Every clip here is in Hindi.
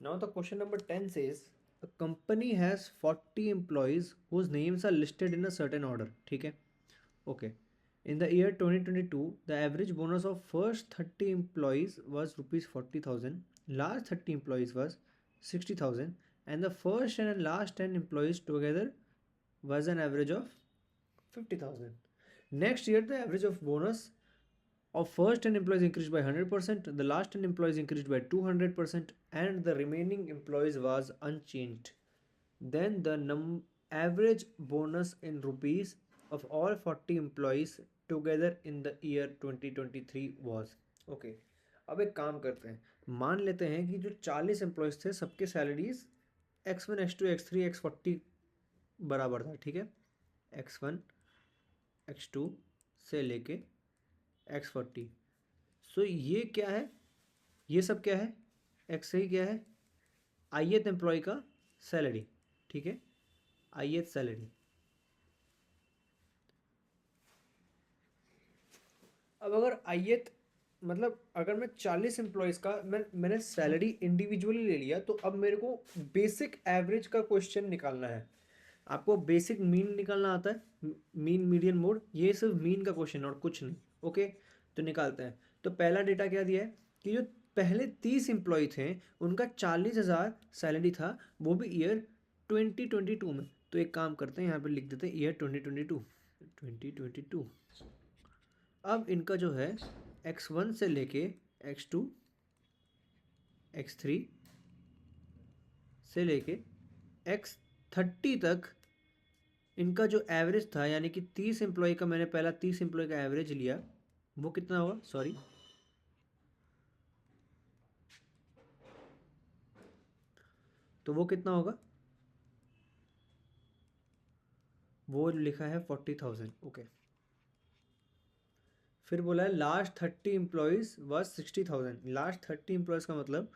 Now the question number 10 says a company has 40 employees whose names are listed in a certain order. ठीक है. Okay. In the year 2022, the average bonus of first 30 employees was rupees 40,000. Last 30 employees was 60,000, and the first and last 10 employees together was an average of 50,000. Next year, the average of bonus of first 10 employees increased by 100%, the last 10 employees increased by 200%, and the remaining employees was unchanged. Then the average bonus in rupees of all 40 employees together in the year 2023 was. Okay अब एक काम करते हैं, मान लेते हैं कि जो 40 एम्प्लॉयज़ थे सबके salaries x1 x2 x3 x40 बराबर था. ठीक है, x1 x2 से लेके x40. सो ये क्या है, ये सब क्या है, एक्स ही क्या है, आईएथ एम्प्लॉय का सैलरी. ठीक है, आईएथ सैलरी. अब अगर आईएथ मतलब अगर मैं 40 एम्प्लॉयज़ का मैंने सैलरी इंडिविजुअली ले लिया, तो अब मेरे को बेसिक एवरेज का क्वेश्चन निकालना है. आपको बेसिक मीन निकालना आता है, मीन मीडियन मोड, ये सिर्फ मीन का क्वेश्चन है और कुछ नहीं. ओके, तो निकालते हैं. तो पहला डेटा क्या दिया है कि जो पहले 30 एम्प्लॉय थे उनका 40,000 सैलरी था, वो भी ईयर 2022 में. तो एक काम करते हैं, यहाँ पे लिख देते हैं ईयर 2022. अब इनका जो है x1 से लेके x2 x3 से लेके x30 तक इनका जो एवरेज था, यानी कि 30 एम्प्लॉय का, मैंने पहला 30 एम्प्लॉय का एवरेज लिया, वो कितना होगा, सॉरी, तो वो कितना होगा, वो लिखा है 40,000. ओके, फिर बोला है last 30 employees was 60,000. Last 30 employees का मतलब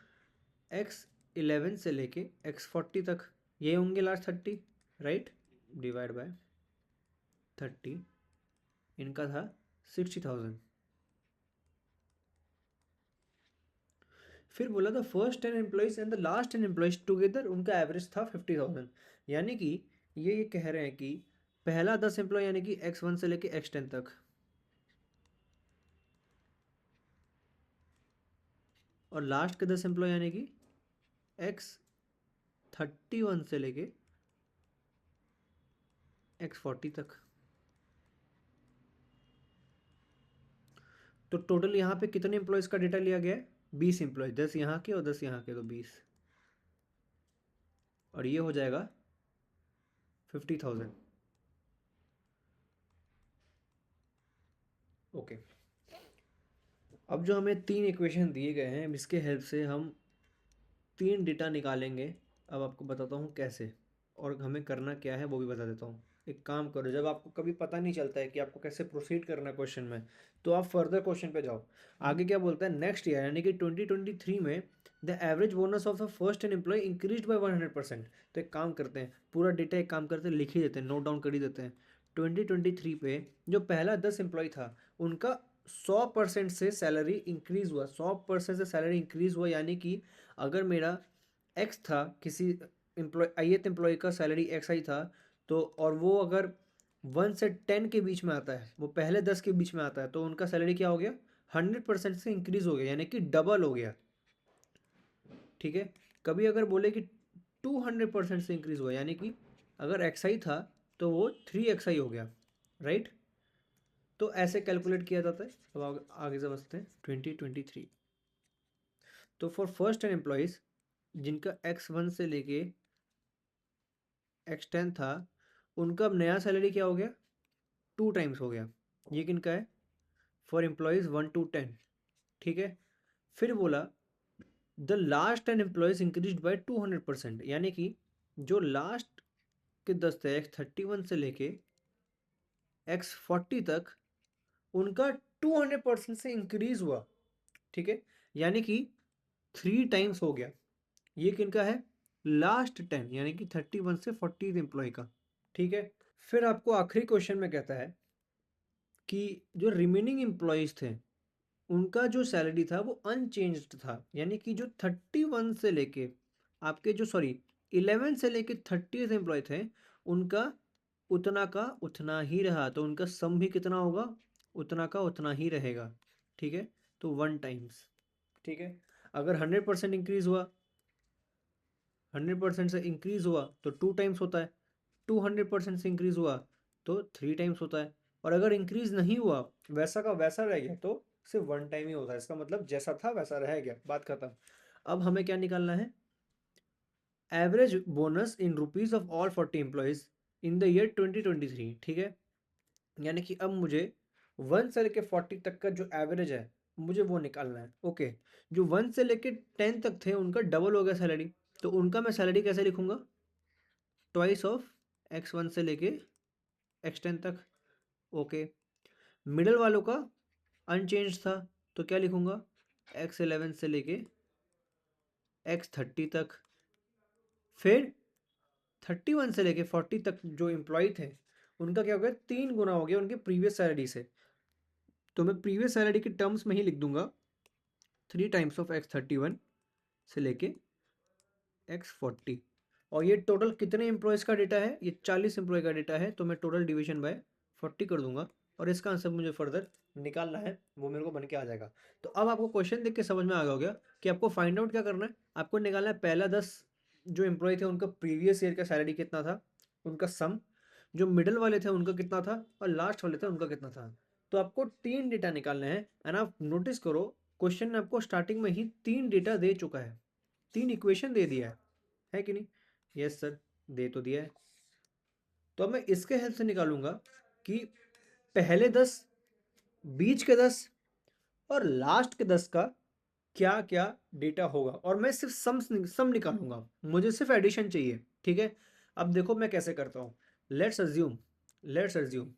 x11 से लेके x40 तक, ये होंगे लास्ट 30, राइट, डिवाइड बाय 30, इनका था 60,000. फिर बोला था first 10 employees and the last 10 employees together उनका एवरेज था 50,000. यानी कि ये कह रहे हैं कि पहला 10 एम्प्लॉय यानी कि x1 से लेके x10 तक, और लास्ट के 10 एम्प्लॉय यानी कि x31 से लेके x40 तक. तो टोटल यहाँ पे कितने एम्प्लॉयज़ का डेटा लिया गया है, 20 एम्प्लॉय, 10 यहाँ के और 10 यहाँ के, तो 20, और ये हो जाएगा 50,000. ओके, अब जो हमें 3 इक्वेशन दिए गए हैं, इसके हेल्प से हम 3 डेटा निकालेंगे. अब आपको बताता हूँ कैसे, और हमें करना क्या है वो भी बता देता हूँ. एक काम करो, जब आपको कभी पता नहीं चलता है कि आपको कैसे प्रोसीड करना है क्वेश्चन में, तो आप फर्दर क्वेश्चन पे जाओ. आगे क्या बोलता है, नेक्स्ट ईयर यानी कि 2023 में the average bonus of the first and employ increase by 100%. तो एक काम करते हैं, पूरा डेटा एक काम करते हैं, लिख ही देते हैं, नोट डाउन कर ही देते हैं. 2023 पे जो पहला 10 एम्प्लॉय था उनका 100% से सैलरी इंक्रीज हुआ, 100% से सैलरी इंक्रीज हुआ. यानी कि अगर मेरा एक्स था, किसी एम्प्लॉय आईएथ एम्प्लॉय का सैलरी एक्स आई था, तो और वो अगर 1 से 10 के बीच में आता है, वो पहले 10 के बीच में आता है, तो उनका सैलरी क्या हो गया, 100% से इंक्रीज हो गया, यानी कि डबल हो गया. ठीक है, कभी अगर बोले कि 200% से इंक्रीज हुआ, यानी कि अगर एक्स आई था तो वो 3xi हो गया, राइट. तो ऐसे कैलकुलेट किया जाता है. अब आगे समझते हैं 2023. तो फॉर फर्स्ट 10 एम्प्लॉयज़ जिनका x1 से लेके x10 था, उनका अब नया सैलरी क्या हो गया, 2 टाइम्स हो गया. ये किनका है, फॉर एम्प्लॉयज़ 1 to 10. ठीक है, फिर बोला the last 10 employees increase by 200%. यानी कि जो लास्ट के 10 थे x31 से लेके x40 तक, उनका 200% से इंक्रीज हुआ. ठीक है, यानी कि 3 टाइम्स हो गया. ये किनका है, लास्ट 10 यानी कि 31 से 40 एम्प्लॉय का. ठीक है, फिर आपको आखिरी क्वेश्चन में कहता है कि जो रिमेनिंग एम्प्लॉयज़ थे उनका जो सैलरी था वो अनचेंज्ड था. यानी कि जो 31 से लेके आपके जो सॉरी 11 से लेके 30th एम्प्लॉय थे उनका उतना का उतना ही रहा, तो उनका सम भी कितना होगा, उतना का उतना ही रहेगा। ठीक है, तो 1 टाइम्स। ठीक है, अगर 100% इंक्रीज हुआ, 100% से इंक्रीज हुआ तो 2 टाइम्स होता है, 200% से इंक्रीज हुआ तो 3 टाइम्स होता है, और अगर इंक्रीज नहीं हुआ वैसा का वैसा रह गया तो सिर्फ 1 टाइम ही होता है। इसका मतलब जैसा था वैसा रह गया, बात खत्म। अब हमें क्या निकालना है, average bonus in rupees of all 40 employees in the year 2023। ठीक है, यानी कि अब मुझे 1 से लेके 40 तक का जो एवरेज है मुझे वो निकालना है। ओके, जो 1 से लेके 10 तक थे उनका डबल हो गया सैलरी, तो उनका मैं सैलरी कैसे लिखूंगा, ट्वाइस ऑफ x1 से लेके x10 तक। ओके, मिडल वालों का अनचेंज था तो क्या लिखूंगा, x11 से लेके x30 तक। फिर 31 से लेके 40 तक जो एम्प्लॉय थे उनका क्या हो गया, 3 गुना हो गया उनके प्रीवियस सैलरी से, तो मैं प्रीवियस सैलरी के टर्म्स में ही लिख दूंगा 3 टाइम्स ऑफ x31 से लेके x40। और ये टोटल कितने एम्प्लॉयज़ का डेटा है, ये 40 एम्प्लॉय का डेटा है, तो मैं टोटल डिवीजन बाय 40 कर दूंगा और इसका आंसर मुझे फर्दर निकालना है, वो मेरे को बन के आ जाएगा। तो अब आपको क्वेश्चन देख के समझ में आ गया होगा कि आपको फाइंड आउट क्या करना है, आपको निकालना है पहला 10 जो एम्प्लॉय थे उनका प्रीवियस ईयर का सैलरी कितना था, उनका सम, जो मिडल वाले थे उनका कितना था, और लास्ट वाले थे उनका कितना था। तो आपको 3 डेटा निकालने हैं, एंड आप नोटिस करो क्वेश्चन ने आपको स्टार्टिंग में ही 3 डेटा दे चुका है, 3 इक्वेशन दे दिया है कि नहीं। यस सर, दे तो दिया है। तो अब मैं इसके हेल्प से निकालूंगा कि पहले 10, बीच के 10 और लास्ट के 10 का क्या क्या डेटा होगा, और मैं सिर्फ सम निकालूंगा, मुझे सिर्फ एडिशन चाहिए। ठीक है, अब देखो मैं कैसे करता हूँ। लेट्स अज्यूम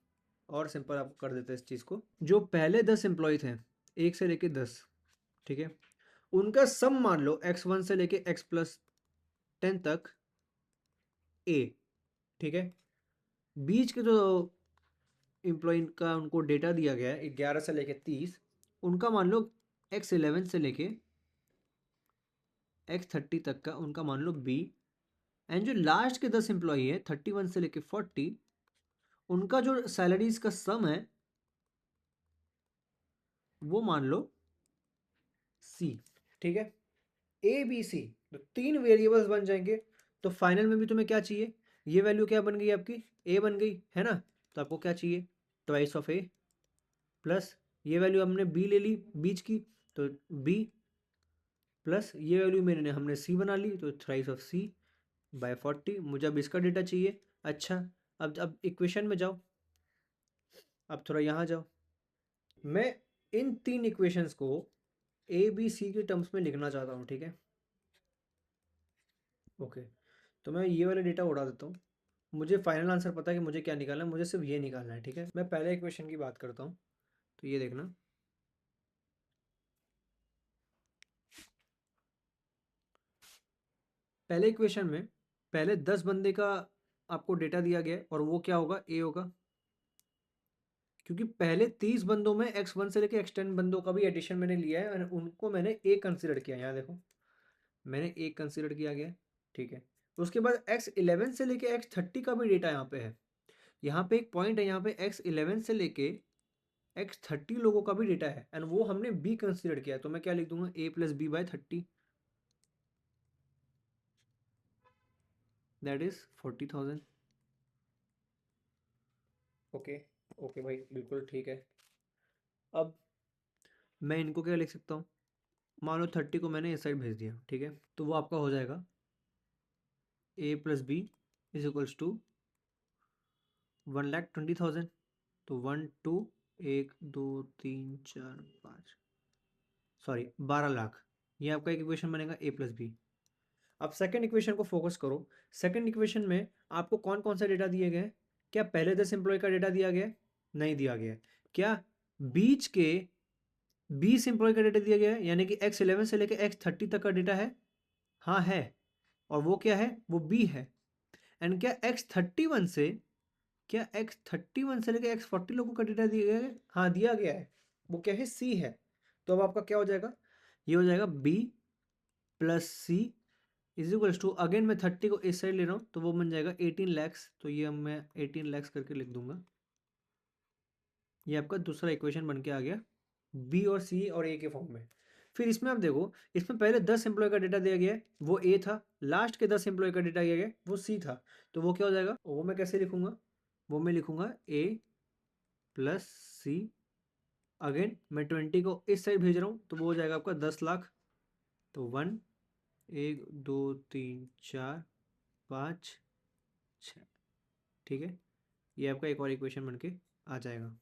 और सिंपल आपको कर देते हैं इस चीज़ को, जो पहले 10 एम्प्लॉय थे 1 से लेके 10, ठीक है, उनका सम मान लो x1 से लेके x+10 तक a। ठीक है, बीच के जो एम्प्लॉय का उनको डेटा दिया गया है 11 से लेके 30, उनका मान लो x11 से लेके x30 तक का उनका मान लो b, एंड जो लास्ट के 10 एम्प्लॉय है 31 से लेके 40, उनका जो सैलरीज का सम है वो मान लो c। ठीक है, ए बी सी, तो 3 वेरिएबल्स बन जाएंगे। तो फाइनल में भी तुम्हें क्या चाहिए, ये वैल्यू क्या बन गई आपकी, ए बन गई है ना, तो आपको क्या चाहिए, ट्वाइस ऑफ ए, प्लस ये वैल्यू हमने बी ले ली बीच की, तो बी, प्लस ये वैल्यू मैंने हमने सी बना ली, तो थ्राइस ऑफ सी बाय 40। मुझे अब इसका डेटा चाहिए। अच्छा, अब इक्वेशन में जाओ, अब थोड़ा यहाँ जाओ, मैं इन 3 इक्वेशंस को ए बी सी के टर्म्स में लिखना चाहता हूँ। ठीक है, ओके, तो मैं ये वाला डेटा उड़ा देता हूँ, मुझे फाइनल आंसर पता है कि मुझे क्या निकालना है, मुझे सिर्फ ये निकालना है। ठीक है, मैं पहले इक्वेशन की बात करता हूँ, तो ये देखना, पहले इक्वेशन में पहले 10 बंदे का आपको डेटा दिया गया है और वो क्या होगा, ए होगा, क्योंकि पहले 30 बंदों में x1 से लेकर x10 बंदों का भी एडिशन मैंने लिया है और उनको मैंने ए कंसिडर किया है। यहाँ देखो मैंने ए कंसिडर किया गया है। ठीक है, उसके बाद x11 से लेके x30 का भी डेटा यहाँ पे है, यहाँ पे एक पॉइंट है, यहाँ पे x11 से लेके x30 लोगों का भी डेटा है, एंड वो हमने b कंसिडर किया है, तो मैं क्या लिख दूंगा, a plus B by 30, that is 40,000। Okay, okay भाई, बिल्कुल ठीक है। अब मैं इनको क्या लिख सकता हूँ, मान लो 30 को मैंने इस साइड भेज दिया। ठीक है, तो वो आपका हो जाएगा a plus B is equals to 1,20,000, तो 1 2 1 2 3 4 5, सॉरी 12,00,000, ये आपका एक इक्वेशन बनेगा a प्लस बी। अब सेकंड इक्वेशन को फोकस करो, सेकंड इक्वेशन में आपको कौन कौन सा डेटा दिए गए हैं, क्या पहले 10 एम्प्लॉय का डेटा दिया गया है, नहीं दिया गया है, क्या बीच के 20 एम्प्लॉय का डेटा दिया गया है, यानी कि x11 से लेकर x30 तक का डेटा है, हाँ है, और वो क्या है, वो b है, एंड क्या x31 से, क्या x31 से लेकर x40 लोगों का डेटा दिया गया है, हाँ दिया गया है, वो क्या है, c है। तो अब आपका क्या हो जाएगा, ये हो जाएगा b plus C is equals to, again मैं 30 को इस साइड ले रहा हूँ तो वो बन जाएगा 18 लैक्स, तो ये मैं 18 लैक्स करके लिख दूंगा। ये आपका दूसरा इक्वेशन बन के आ गया बी और सी और ए के फॉर्म में। फिर इसमें आप देखो, इसमें पहले 10 एम्प्लॉय का डेटा दिया गया है, वो ए था। लास्ट के 10 एम्प्लॉय का डेटा दिया गया है, वो सी था। तो वो क्या हो जाएगा, वो मैं कैसे लिखूंगा, वो मैं लिखूंगा ए प्लस सी। अगेन मैं 20 को इस साइड भेज रहा हूँ तो वो हो जाएगा आपका 10 लाख। तो 1, 1 2 3 4 5 6, ठीक है। ये आपका एक और इक्वेशन बन के आ जाएगा।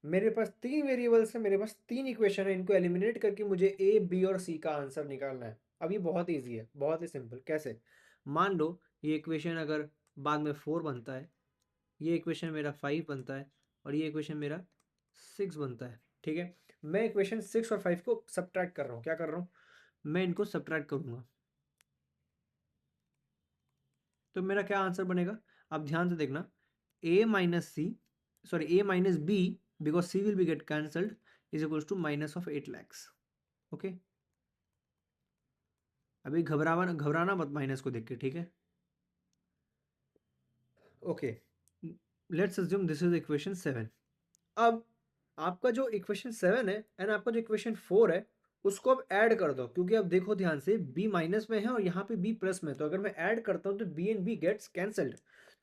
मेरे पास 3 वेरिएबल्स है, मेरे पास 3 इक्वेशन है, इनको एलिमिनेट करके मुझे ए बी और सी का आंसर निकालना है। अब ये बहुत ईजी है, बहुत ही सिंपल। कैसे, मान लो ये इक्वेशन अगर बाद में 4 बनता है, ये इक्वेशन मेरा 5 बनता है, और ये इक्वेशन मेरा 6 बनता है, ठीक है। मैं इक्वेशन 6 और 5 को सब्ट्रैक्ट कर रहा हूँ। क्या कर रहा हूँ, मैं इनको सब्ट्रैक्ट करूँगा, तो मेरा क्या आंसर बनेगा, आप ध्यान से देखना। A minus C, sorry A minus B, because C will be get cancelled, is equals to minus of 8 lakhs. Okay, अभी घबराना मत माइनस को देख के, ठीक है। Okay, let's assume this is equation 7। अब आपका जो इक्वेशन 7 है एंड आपका जो इक्वेशन 4 है, उसको अब ऐड कर दो, क्योंकि अब देखो ध्यान से, b माइनस में है और यहाँ पे b प्लस में, तो अगर मैं ऐड करता हूँ तो b and b gets cancelled.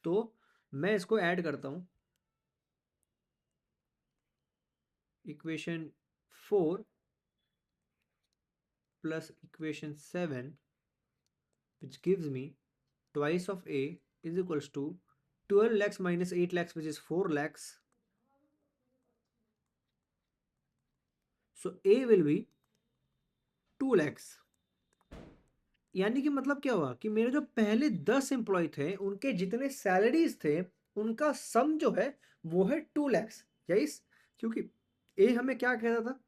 तो मैं इसको ऐड करता हूँ, equation 4 plus equation 7, which gives me twice of a is equals to 12 lakhs minus 8 lakhs, which is 4 lakhs. So a will be 2 lakhs. यानी कि मतलब क्या हुआ कि मेरे जो पहले 10 एम्प्लॉय थे उनके जितने सैलरीज थे, उनका सम जो है वो है 2 लैक्स। यही, क्योंकि ए हमें क्या कहता था,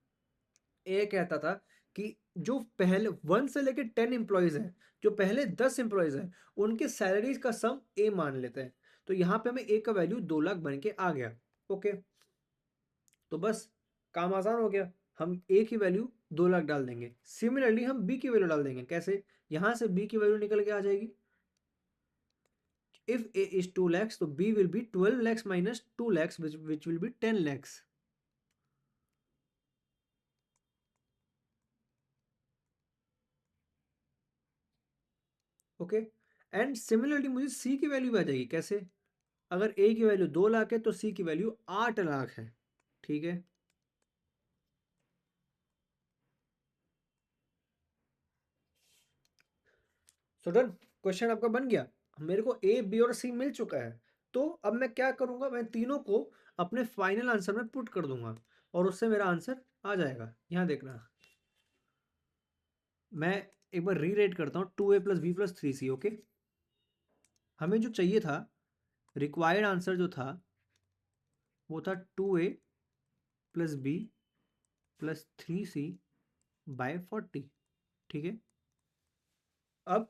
ए कहता था कि जो पहले 1 से लेकर 10 एम्प्लॉयज हैं, जो पहले 10 एम्प्लॉयज हैं, उनके सैलरीज का सम ए मान लेते हैं। तो यहाँ पे हमें ए का वैल्यू 2 लाख बन के आ गया। ओके, तो बस काम आसान हो गया, हम ए की वैल्यू 2 लाख डाल देंगे। सिमिलरली हम बी की वैल्यू डाल देंगे। कैसे, यहाँ से बी की वैल्यू निकल के आ जाएगी, if a is 2 lakhs तो b will be 12 lakhs minus 2 lakhs, which will be 10 lakhs. Okay, and similarly मुझे c की वैल्यू भी आ जाएगी। कैसे, अगर a की वैल्यू 2 लाख है तो c की वैल्यू 8 लाख है, ठीक है। सो डन, क्वेश्चन आपका बन गया। मेरे को a b और c मिल चुका है, तो अब मैं क्या करूंगा, मैं तीनों को अपने फाइनल आंसर में पुट कर दूंगा और उससे मेरा आंसर आ जाएगा। यहां देखना, मैं एक बार रीरेट करता हूँ, 2a plus B plus 3c। Okay, हमें जो चाहिए था, रिक्वायर्ड आंसर जो था वो था 2a plus B plus 3c bye 40, ठीक है। अब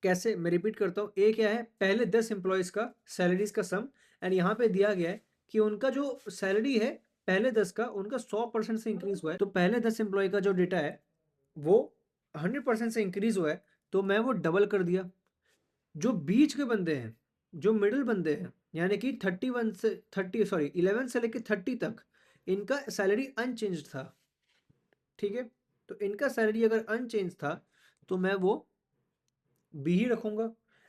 कैसे, मैं रिपीट करता हूँ, ए क्या है, पहले 10 एम्प्लॉयज का सैलरीज का सम, एंड यहाँ पे दिया गया है कि उनका जो सैलरी है पहले 10 का, उनका 100% से इंक्रीज हुआ है। तो पहले 10 एम्प्लॉय का जो डेटा है वो 100% से इंक्रीज हुआ है, तो मैं वो डबल कर दिया। जो बीच के बंदे हैं, जो मिडिल बंदे हैं, यानी कि 31 से 30, सॉरी 11 से लेकर 30 तक, इनका सैलरी अनचेंज था, ठीक है। तो इनका सैलरी अगर अनचेंज था तो मैं वो बी ही रखूंगा।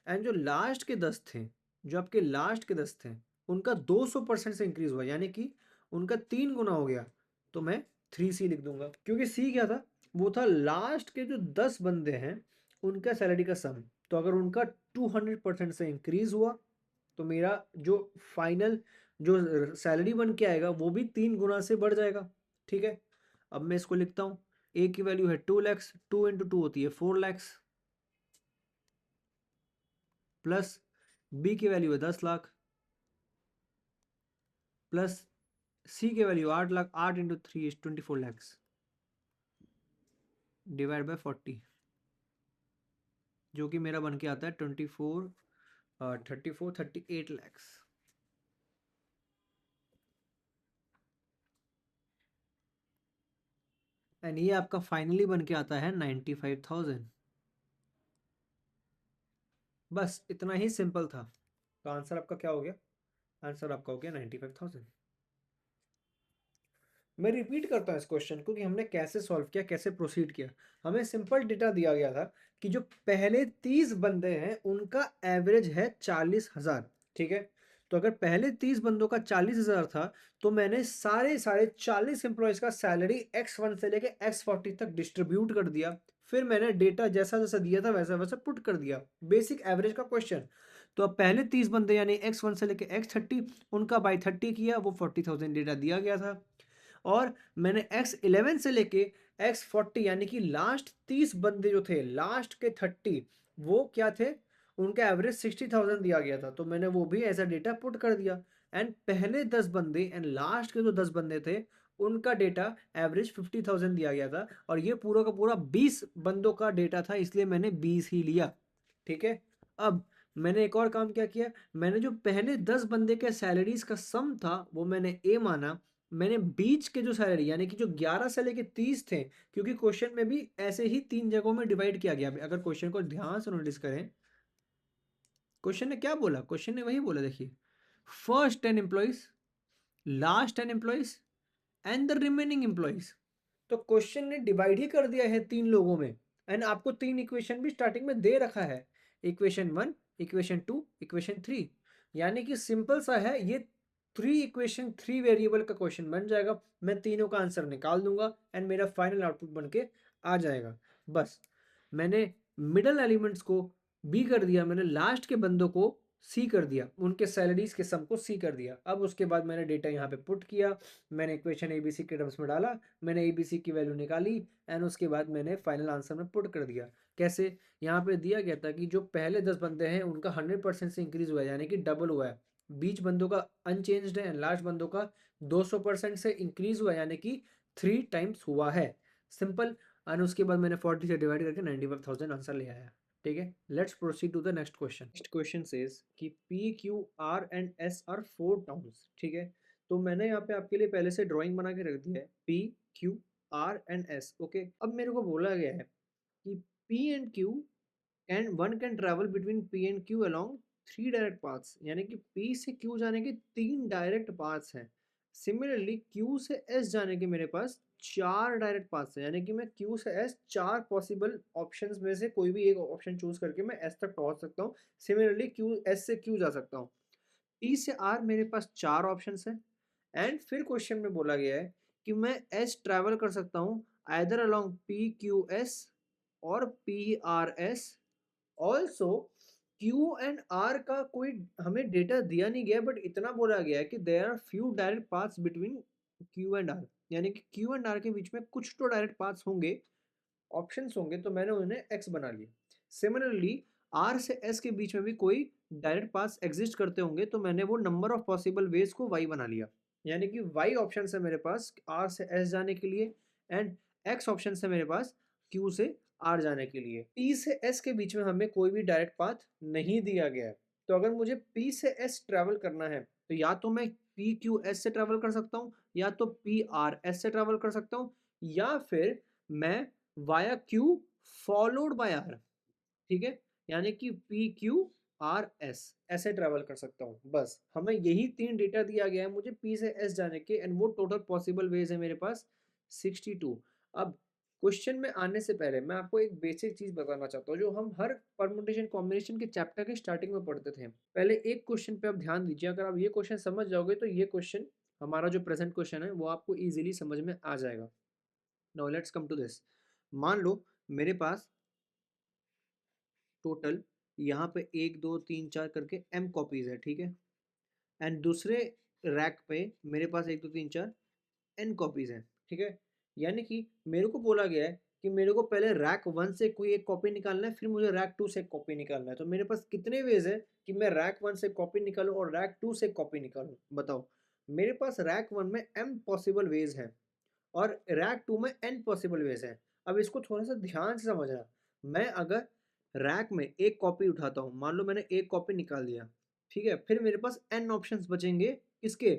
एंड जो लास्ट के 10 थे, जो आपके लास्ट के 10 थे, उनका 200% से इंक्रीज हुआ, यानी कि उनका 3 गुना हो गया, तो मैं 3c लिख दूंगा। क्योंकि सी क्या था, वो था लास्ट के जो 10 बंदे हैं उनका सैलरी का सम। तो अगर उनका 200% से इंक्रीज हुआ तो मेरा जो फाइनल जो सैलरी बन के आएगा वो भी 3 गुना से बढ़ जाएगा, ठीक है। अब मैं इसको लिखता हूँ, ए की वैल्यू है 2 लैक्स, 2 इंटू 2 होती है 4 लैक्स, प्लस बी की वैल्यू है 10 लाख, प्लस सी की value 8 lakh, 8 into 3 is 24 lakhs, divide by 40, जो कि मेरा बन के आता है 38 लैक्स। एंड ये आपका फाइनली बन के आता है 95,000। बस इतना ही सिंपल था। तो आंसर आपका क्या हो गया? आंसर आपका हो गया 95,000। मैं रिपीट करता हूँ इस क्वेश्चन को कि हमने कैसे सॉल्व किया, कैसे प्रोसीड किया। हमें सिंपल डेटा दिया गया था कि जो पहले 30 बंदे हैं उनका एवरेज है 40,000, ठीक है। तो अगर पहले 30 बंदों का 40,000 था तो मैंने सारे सारे 40 एम्प्लॉयज का सैलरी X1 से लेके X40 तक डिस्ट्रीब्यूट कर दिया। फिर मैंने डेटा जैसा जैसा दिया था वैसा वैसा पुट कर दिया, बेसिक एवरेज का क्वेश्चन। तो अब पहले 30 बंदे यानी X1 से लेके X30 उनका बाई 30 किया, वो 40,000 डेटा दिया गया था। और मैंने X11 से लेके X40 यानी कि लास्ट 30 बंदे जो थे, लास्ट के 30 वो क्या थे, उनका एवरेज 60,000 दिया गया था, तो मैंने वो भी एज अ डेटा पुट कर दिया। एंड पहले 10 बंदे एंड लास्ट के जो 10 बंदे थे उनका डेटा एवरेज 50,000 दिया गया था, और ये पूरा का पूरा 20 बंदों का डेटा था, इसलिए मैंने 20 ही लिया, ठीक है। अब मैंने एक और काम क्या किया, मैंने जो पहले 10 बंदे के सैलरीज का सम था वो मैंने ए माना। मैंने बीच के जो सैलरी यानी कि जो 11 से लेके 30 थे, क्योंकि क्वेश्चन में भी ऐसे ही 3 जगहों में डिवाइड किया गया। अगर क्वेश्चन को ध्यान से नोटिस करें, क्वेश्चन ने क्या बोला, क्वेश्चन ने वही बोला, देखिए, first 10 employees, last 10 employees and the remaining employees. तो क्वेश्चन ने डिवाइड ही कर दिया है 3 लोगों में। एंड आपको 3 इक्वेशन भी स्टार्टिंग में दे रखा है, इक्वेशन 1, इक्वेशन 2, इक्वेशन 3, यानी कि सिंपल सा है ये। 3 इक्वेशन 3 वेरिएबल का क्वेश्चन बन जाएगा, मैं तीनों का आंसर निकाल दूंगा एंड मेरा फाइनल आउटपुट बन के आ जाएगा। बस मैंने मिडल एलिमेंट्स को बी कर दिया, मैंने लास्ट के बंदों को सी कर दिया, उनके सैलरीज के सम को सी कर दिया। अब उसके बाद मैंने डेटा यहाँ पे पुट किया, मैंने इक्वेशन एबीसी के टर्म्स में डाला, मैंने एबीसी की वैल्यू निकाली एंड उसके बाद मैंने फाइनल आंसर में पुट कर दिया। कैसे? यहाँ पे दिया गया था कि जो पहले 10 बंदे हैं उनका 100% से इंक्रीज हुआ है, यानी कि डबल हुआ है। बीच बंदों का अनचेंज्ड है, लास्ट बंदों का 200% से इंक्रीज हुआ है, यानी कि 3 टाइम्स हुआ है। सिंपल। और उसके बाद मैंने 40 से डिवाइड करके 95,000 आंसर ले आया, ठीक है। Let's proceed to the next question. Next question says कि P Q R and S are 4 towns, ठीक है। तो मैंने यहाँ पे आपके लिए पहले से ड्राइंग बना के रख दिया है, P Q R and S, okay. अब मेरे को बोला गया है कि P and Q and one can travel between P and Q along 3 direct paths, यानी कि पी से क्यू जाने के 3 डायरेक्ट पाथ्स हैं। सिमिलरली क्यू से एस जाने के मेरे पास 4 डायरेक्ट पाथ्स हैं, यानी कि मैं क्यू से एस 4 पॉसिबल ऑप्शंस में से कोई भी एक ऑप्शन चूज करके मैं एस तक पहुंच सकता हूँ। सिमिलरली क्यू एस से क्यू जा सकता हूँ। पी से आर मेरे पास 4 ऑप्शंस हैं। एंड फिर क्वेश्चन में बोला गया है कि मैं एस ट्रैवल कर सकता हूँ either along P Q S और P R S. Also Q and R का कोई हमें डेटा दिया नहीं गया, बट इतना बोला गया है कि there are few direct paths between Q and R, यानी कि क्यू एंड आर के बीच में कुछ तो डायरेक्ट पाथ्स होंगे, ऑप्शंस होंगे, तो मैंने उन्हें एक्स बना लिया। सिमिलरली आर से एस के बीच में भी कोई डायरेक्ट पाथ्स एग्जिस्ट करते होंगे, तो मैंने वो नंबर ऑफ पॉसिबल वेज को वाई बना लिया, यानी कि वाई ऑप्शन है मेरे पास आर से एस जाने के लिए एंड एक्स ऑप्शन है मेरे पास क्यू से आर जाने के लिए। पी से एस के बीच में हमें कोई भी डायरेक्ट पाथ नहीं दिया गया है, तो अगर मुझे पी से एस ट्रैवल करना है तो या तो मैं पी क्यू एस से ट्रैवल कर सकता हूँ, या तो पी आर एस से ट्रैवल कर सकता हूँ, या फिर मैं via Q followed by R, ठीक है, यानी कि पी क्यू आर एस ऐसे ट्रैवल कर सकता हूँ। बस हमें यही 3 डेटा दिया गया है मुझे पी से एस जाने के, एंड वो टोटल पॉसिबल वेज है मेरे पास 62। अब क्वेश्चन में आने से पहले मैं आपको एक बेसिक चीज बताना चाहता हूँ जो हम हर परमुटेशन कॉम्बिनेशन के चैप्टर के स्टार्टिंग में पढ़ते थे। पहले एक क्वेश्चन पे आप ध्यान दीजिए, अगर आप ये क्वेश्चन समझ जाओगे तो ये क्वेश्चन हमारा जो प्रेजेंट क्वेश्चन है वो आपको इजीली समझ में आ जाएगा। Now let's come to this. मान लो मेरे पास टोटल यहाँ पे 1 2 3 4 करके m कॉपीज है, ठीक है। एंड दूसरे रैक पे मेरे पास 1 2 3 4 n कॉपीज है, ठीक है। यानी कि मेरे को बोला गया है कि मेरे को पहले रैक 1 से कोई एक कॉपी निकालना है, फिर मुझे रैक 2 से एक कॉपी निकालना है। तो मेरे पास कितने वेज है कि मैं रैक 1 से कॉपी निकालूं और रैक 2 से कॉपी निकालूं? बताओ। मेरे पास रैक 1 में m पॉसिबल वेज है और रैक 2 में n पॉसिबल वेज है। अब इसको थोड़ा सा ध्यान से समझना। मैं अगर रैक में एक कॉपी उठाता हूँ, मान लो मैंने एक कॉपी निकाल दिया, ठीक है, फिर मेरे पास n ऑप्शंस बचेंगे किसके?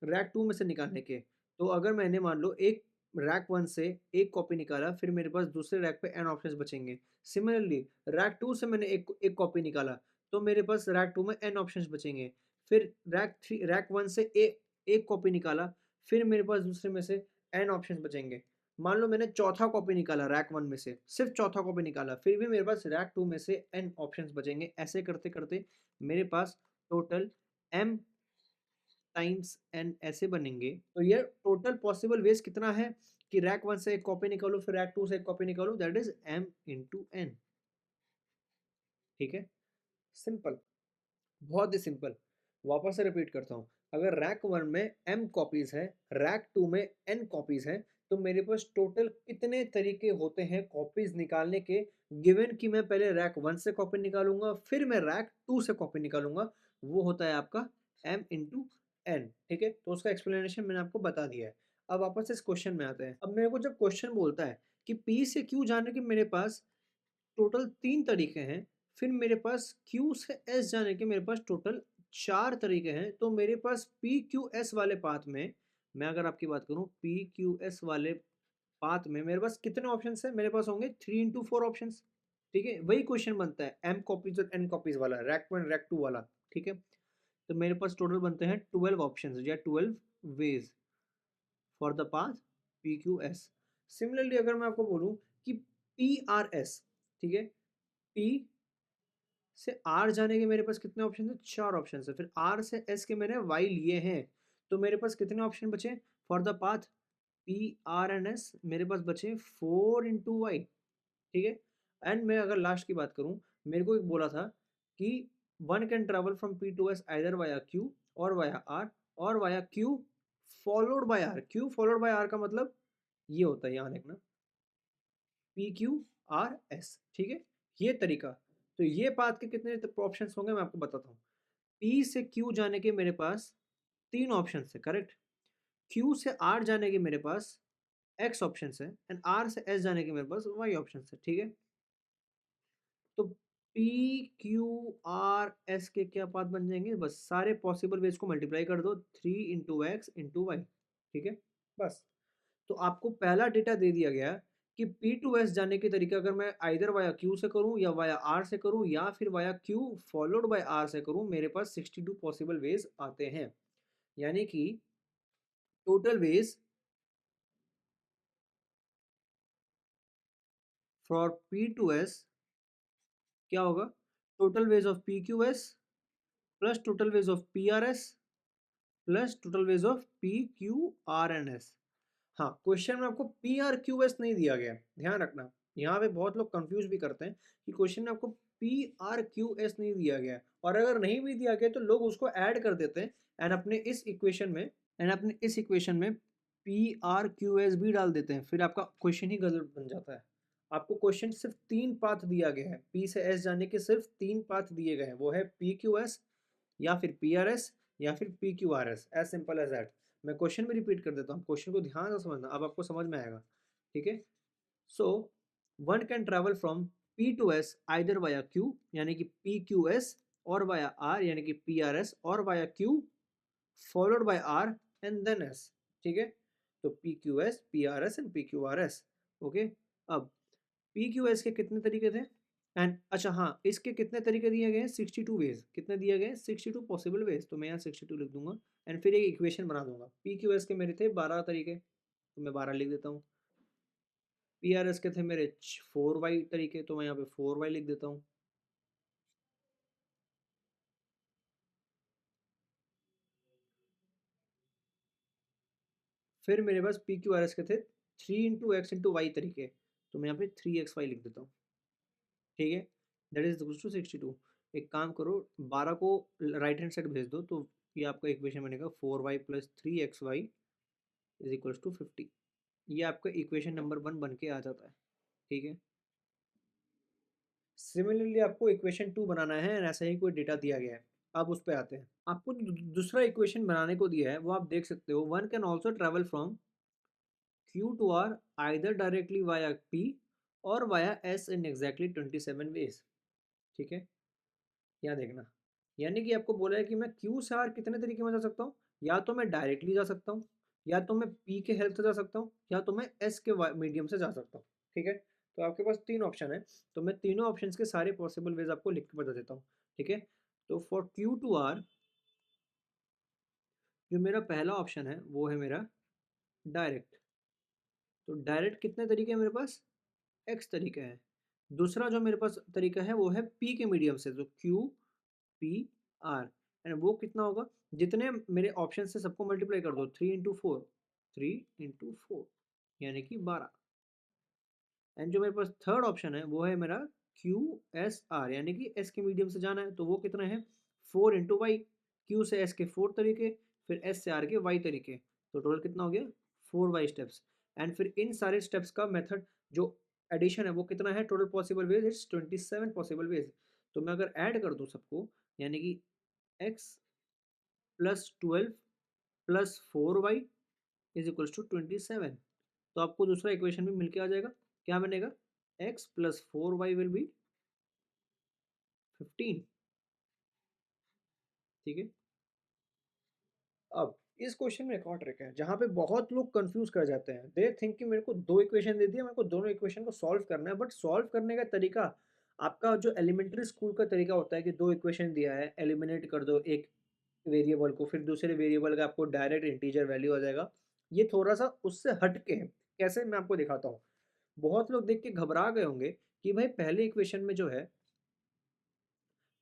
रैक 2 में से निकालने के। तो अगर मैंने मान लो एक रैक 1 से एक कॉपी निकाला, फिर मेरे पास दूसरे रैक पे n ऑप्शंस बचेंगे। सिमिलरली रैक 2 से मैंने एक एक कॉपी निकाला, तो मेरे पास रैक 2 में n ऑप्शंस बचेंगे। फिर रैक 1 से एक कॉपी निकाला, फिर मेरे पास दूसरे में से n ऑप्शंस बचेंगे। मान लो मैंने चौथा कॉपी निकाला रैक 1 में से, सिर्फ चौथा कॉपी निकाला, फिर भी मेरे पास रैक 2 में से n ऑप्शंस बचेंगे। ऐसे करते करते मेरे पास टोटल m टाइम्स n ऐसे बनेंगे। तो ये टोटल पॉसिबल वेज कितना है कि रैक 1 से एक कॉपी निकालो, फिर रैक 2 से एक कॉपी निकालो, that is m into n। ठीक है, सिंपल, बहुत ही सिंपल। वापस से रिपीट करता हूँ, अगर रैक 1 में m कॉपीज है, रैक 2 में n कॉपीज है, तो मेरे पास टोटल कितने तरीके होते हैं कॉपीज निकालने के, गिवन कि मैं पहले रैक 1 से कॉपी निकालूंगा, फिर मैं रैक 2 से कॉपी निकालूंगा। वो होता है आपका m इंटू n। ठीक है, तो उसका एक्सप्लेनेशन मैंने आपको बता दिया है। अब वापस इस क्वेश्चन में आते हैं। अब मेरे को जब क्वेश्चन बोलता है कि p से q जाने के मेरे पास टोटल 3 तरीके हैं, फिर मेरे पास Q से S जाने के मेरे पास टोटल 4 तरीके हैं, तो मेरे पास PQS वाले पाथ में, मैं अगर आपकी बात करूं PQS वाले पाथ में मेरे पास कितने ऑप्शंस हैं? मेरे पास होंगे 3 इंटू 4 ऑप्शंस। ठीक है, वही क्वेश्चन बनता है M कॉपीज और N कॉपीज वाला, रैक 1 रैक 2 वाला। ठीक है, तो मेरे पास टोटल बनते हैं 12 ऑप्शंस या 12 ways for the path PQS। Similarly अगर मैं आपको बोलूं कि PRS, ठीक है, P से आर जाने के मेरे पास कितने ऑप्शन है? 4 ऑप्शन है। फिर आर से एस के मैंने वाई लिए हैं, तो मेरे पास कितने ऑप्शन बचे for the path P R and S? मेरे पास बचे 4 इंटू वाई। ठीक है, एंड मैं अगर लास्ट की बात करूं, मेरे को एक बोला था कि one can travel from P to S either via Q और वाया आर, और via Q followed by R. Q followed by R का मतलब ये होता है, यहाँ देखना, पी क्यू आर एस। ठीक है, ये तरीका। तो ये पाथ के कितने ऑप्शन होंगे मैं आपको बताता हूँ। पी से क्यू जाने के मेरे पास 3 ऑप्शन है, करेक्ट। क्यू से आर जाने के मेरे पास एक्स ऑप्शन है, एंड आर से एस जाने के मेरे पास वाई ऑप्शन है। ठीक है, तो पी क्यू आर एस के क्या पाथ बन जाएंगे? बस सारे पॉसिबल वेज को मल्टीप्लाई कर दो, 3 इंटू एक्स इंटू वाई। ठीक है, बस। तो आपको पहला डेटा दे दिया गया कि पी टू एस जाने के तरीके अगर मैं आइदर वाया क्यू से करूं या वाया आर से करूं या फिर via Q followed by R से करूं, मेरे पास 62 पॉसिबल वेज आते हैं। यानी कि total ways for P to S क्या होगा? Total ways of P Q S plus total ways of P R S plus total ways of P Q R N S. हाँ, क्वेश्चन में आपको पी आर क्यू एस नहीं दिया गया, ध्यान रखना। यहाँ पे बहुत लोग कंफ्यूज भी करते हैं कि क्वेश्चन में आपको पी आर क्यू एस नहीं दिया गया, और अगर नहीं भी दिया गया तो लोग उसको ऐड कर देते हैं एंड अपने इस इक्वेशन में पी आर क्यू एस भी डाल देते हैं, फिर आपका क्वेश्चन ही गलत बन जाता है। आपको क्वेश्चन सिर्फ 3 पाथ दिया गया है, पी से एस जाने के सिर्फ 3 पाथ दिए गए हैं, वो है पी क्यू एस या फिर पी आर एस या फिर P Q R S, as simple as that. मैं क्वेश्चन भी रिपीट कर देता हूँ, क्वेश्चन को ध्यान से समझना, अब आपको समझ में आएगा। ठीक है, so one can travel from P to S either via Q यानी कि पी क्यू एस, और वाया आर यानी कि पी आर एस, और via Q followed by R and then S. ठीक है, तो P Q S, P R S and P Q R S. Okay, अब पी क्यू एस के कितने तरीके थे? एंड अच्छा हाँ, इसके कितने तरीके दिए गए हैं? 62 वेज। कितने दिए गए हैं? 62 पॉसिबल वेज। तो मैं यहाँ 62 लिख दूंगा एंड फिर एक इक्वेशन बना दूंगा। पी क्यू एस के मेरे थे 12 तरीके, तो मैं 12 लिख देता हूँ। पी आर एस के थे मेरे 4 वाई तरीके, तो मैं यहाँ पे 4 वाई लिख देता हूँ। फिर मेरे पास पी क्यू आर एस के थे 3 इंटू एक्स इंटू वाई तरीके, तो मैं यहाँ पे 3xy लिख देता हूँ। ठीक है, दैट इज टू 62। एक काम करो, 12 को राइट हैंड साइड भेज दो, तो ये आपका इक्वेशन बनेगा 4y plus 3xy is equals to 50। ये आपका इक्वेशन नंबर 1 बन के आ जाता है। ठीक है, सिमिलरली आपको इक्वेशन 2 बनाना है एंड ऐसा ही कोई डेटा दिया गया है। अब उस पर आते हैं। आपको दूसरा इक्वेशन बनाने को दिया है, वो आप देख सकते हो। One can also travel from Q to R either directly via P और via S in exactly 27 ways. ठीक है, यहाँ देखना, यानी कि आपको बोला है कि मैं क्यू से आर कितने तरीके में जा सकता हूँ। या तो मैं डायरेक्टली जा सकता हूँ, या तो मैं पी के हेल्प से जा सकता हूँ या तो मैं एस के मीडियम से जा सकता हूँ। ठीक है, तो आपके पास तीन ऑप्शन है, तो मैं तीनों ऑप्शंस के सारे पॉसिबल वेज आपको लिख के बता देता हूँ। ठीक है, तो फॉर क्यू टू आर जो मेरा पहला ऑप्शन है वो है मेरा डायरेक्ट। तो डायरेक्ट कितने तरीके हैं मेरे पास, एक्स तरीका है। दूसरा जो मेरे पास तरीका है वो है पी के मीडियम से, तो क्यू पी आर, एंड वो कितना होगा, जितने मेरे ऑप्शन से सबको मल्टीप्लाई कर दो, 3 इंटू 4, 3 इंटू 4 यानी कि 12। एंड जो मेरे पास थर्ड ऑप्शन है वो है मेरा क्यू एस आर, यानी कि एस के मीडियम से जाना है, तो वो कितना है 4 इंटू वाई। क्यू से एस के 4 तरीके, फिर एस से आर के वाई तरीके, तो टोटल कितना हो गया 4 वाई स्टेप्स। एंड फिर इन सारे स्टेप्स का मेथड जो एडिशन है वो कितना है, total possible ways it's 27 possible ways. तो मैं अगर ऐड कर दूँ सबको, यानी कि X +12 +4 Y is equals to 27, तो आपको दूसरा इक्वेशन भी मिलके आ जाएगा। क्या बनेगा, x +4 y विल बी 15। ठीक है, अब इस क्वेश्चन में एक और ट्रिक है जहाँ पे बहुत लोग कंफ्यूज कर जाते हैं। दे थिंक कि मेरे को दो इक्वेशन दे दिया, मेरे को दोनों इक्वेशन को सॉल्व करना है, बट सॉल्व करने का तरीका आपका जो एलिमेंट्री स्कूल का तरीका होता है कि दो इक्वेशन दिया है, एलिमिनेट कर दो एक वेरिएबल को, फिर दूसरे वेरिएबल का आपको डायरेक्ट इंटीजर वैल्यू आ जाएगा। ये थोड़ा सा उससे हट के है। कैसे, मैं आपको दिखाता हूँ। बहुत लोग देख के घबरा गए होंगे कि भाई पहले इक्वेशन में जो है,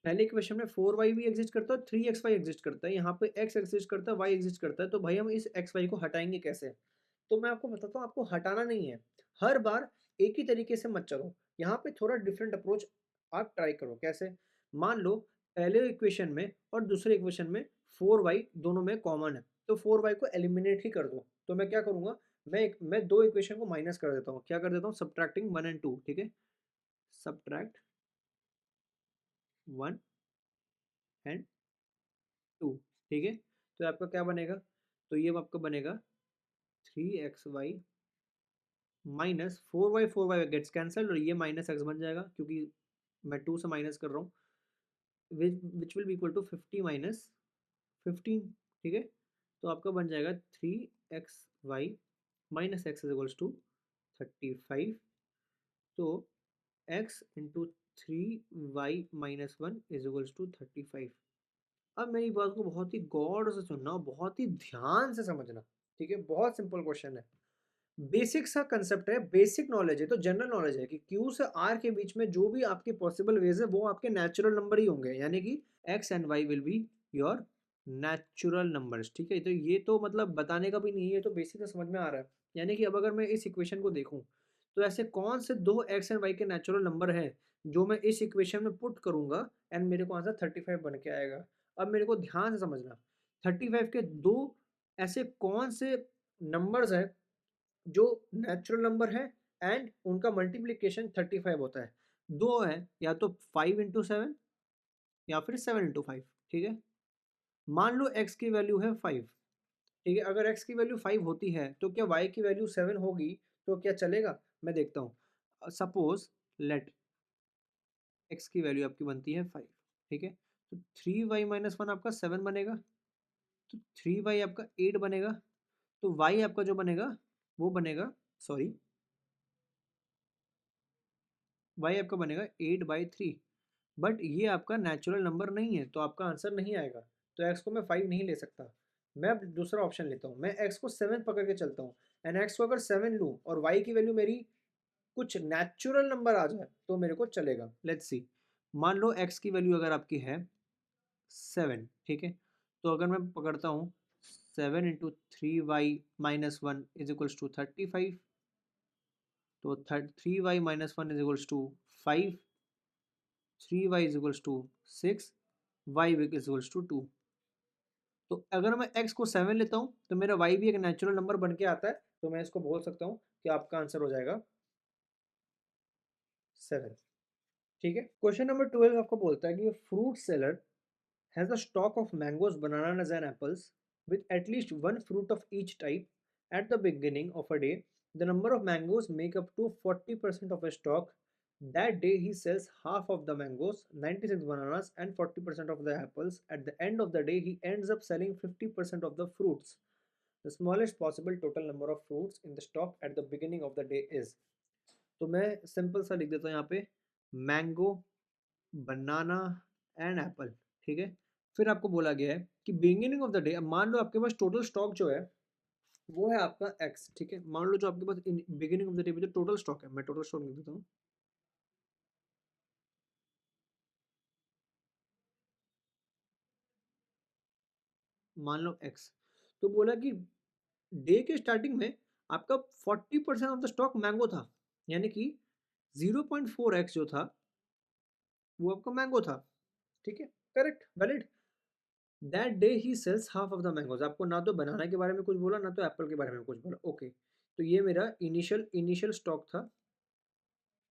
पहले इक्वेशन में 4 वाई भी एग्जिस्ट करता है, 3 एक्स वाई एग्जिस्ट करता है, यहाँ पे एक्स एग्जिस्ट करता है, वाई एग्जिस्ट करता है, तो भाई हम इस एक्स वाई को हटाएंगे कैसे। तो मैं आपको बताता हूँ, आपको हटाना नहीं है, हर बार एक ही तरीके से मत चलो, यहाँ पे थोड़ा डिफरेंट अप्रोच आप ट्राई करो। कैसे, मान लो पहले इक्वेशन में और दूसरे इक्वेशन में 4 वाई दोनों में कॉमन है, तो 4 वाई को एलिमिनेट ही कर दो। तो मैं क्या करूँगा, मैं दो इक्वेशन को माइनस कर देता हूँ। क्या कर देता हूँ, सब्ट्रैक्टिंग 1 and 2। ठीक है, सब्ट्रैक्ट 1 and 2। ठीक है, तो आपका क्या बनेगा, तो ये आपका बनेगा 3 xy minus 4y gets cancel, और ये माइनस एक्स बन जाएगा क्योंकि मैं 2 से माइनस कर रहा हूँ, which will be equal to 50 - 15। ठीक है, तो आपका बन जाएगा 3 xy minus X is equals to 35। तो x into 3y - 1 is equals to 35। अब मेरी बात को बहुत ही गौर से सुनना, बहुत ही ध्यान से समझना। ठीक है, बहुत सिंपल क्वेश्चन है, बेसिक सा कंसेप्ट है, बेसिक नॉलेज है, तो जनरल नॉलेज है कि क्यू से आर के बीच में जो भी आपके पॉसिबल वेज है वो आपके नेचुरल नंबर ही होंगे, यानी कि X and Y will be your natural numbers. ठीक है, तो ये तो मतलब बताने का भी नहीं है, ये तो बेसिक से समझ में आ रहा है। यानी कि अब अगर मैं इस इक्वेशन को देखूं, तो ऐसे कौन से दो एक्स एंड वाई के नेचुरल नंबर हैं जो मैं इस इक्वेशन में पुट करूंगा एंड मेरे को आंसर 35 बन के आएगा। अब मेरे को ध्यान से समझना, 35 के दो ऐसे कौन से नंबर्स हैं जो नेचुरल नंबर है एंड उनका मल्टीप्लिकेशन 35 होता है। दो है, या तो 5 × 7 या फिर 7 × 5। ठीक है, मान लो x की वैल्यू है 5। ठीक है, अगर x की वैल्यू 5 होती है तो क्या y की वैल्यू 7 होगी, तो क्या चलेगा, मैं देखता हूँ। सपोज लेट x की वैल्यू आपकी बनती है 5। ठीक है, तो 3y - 1 आपका 7 बनेगा, तो 3y आपका 8 बनेगा, तो y आपका जो बनेगा वो बनेगा, सॉरी, y आपका बनेगा 8/3। बट ये आपका नेचुरल नंबर नहीं है, तो आपका आंसर नहीं आएगा। तो x को मैं 5 नहीं ले सकता, मैं अब दूसरा ऑप्शन लेता हूँ, मैं x को 7 पकड़ के चलता हूँ। एंड x को अगर 7 लूँ और y की वैल्यू मेरी कुछ नेचुरल नंबर आ जाए तो मेरे को चलेगा। लेट्स सी, मान लो x की वैल्यू अगर आपकी है 7। ठीक है, तो अगर मैं पकड़ता हूँ 7 × 3y - 1 इज इक्वल्स टू 35, तो 3y - 1 is equals to 5, 3y is equals to 6, y is equals to 2। तो अगर मैं x को 7 लेता हूँ तो मेरा y भी एक नेचुरल नंबर बन के आता है, तो मैं इसको बोल सकता हूँ कि आपका आंसर हो जाएगा 7। ठीक है, क्वेश्चन नंबर 12 आपको बोलता है कि fruit seller has a stock of mangoes, bananas and apples with at least one fruit of each type at the beginning of a day. The number of mangoes make up to 40% of a stock. That day he sells half of the mangoes, 96 bananas and 40% of the apples. At the end of the day he ends up selling 50% of the fruits. The smallest possible total number of fruits in the stock at the beginning of the day is. तो मैं सिंपल सा लिख देता हूँ यहाँ पे, मैंगो, बनाना एंड एप्पल। ठीक है, फिर आपको बोला गया है कि बिगिनिंग ऑफ द डे, अब मान लो आपके पास टोटल स्टॉक जो है वो है आपका एक्स। ठीक है, मान लो जो आपके पास बिगिनिंग ऑफ द डे पे जो टोटल स्टॉक है, मैं टोटल स्टॉक लिख देता हूँ, मान लो एक्स। तो बोला कि डे के स्टार्टिंग में आपका 40% ऑफ द स्टॉक मैंगो था, यानी कि 0.4x जो था वो आपका मैंगो था। ठीक है, correct, valid. That day he sells half of the mangoes. आपको ना तो बनाना के बारे में कुछ बोला, ना तो एप्पल के बारे में कुछ बोला। ओके, तो ये मेरा इनिशियल स्टॉक था।